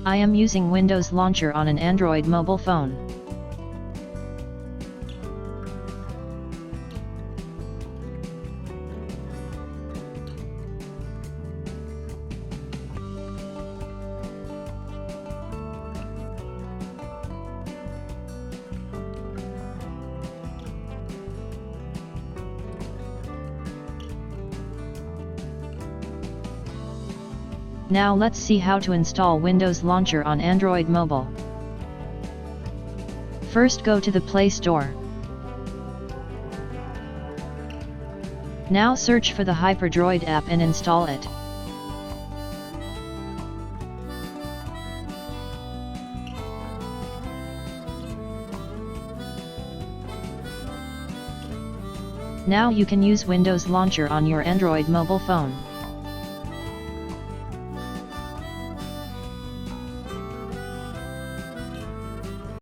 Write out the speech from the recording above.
I am using Windows Launcher on an Android mobile phone. Now let's see how to install Windows Launcher on Android mobile. First go to the Play Store. Now search for the HyperDroid app and install it. Now you can use Windows Launcher on your Android mobile phone.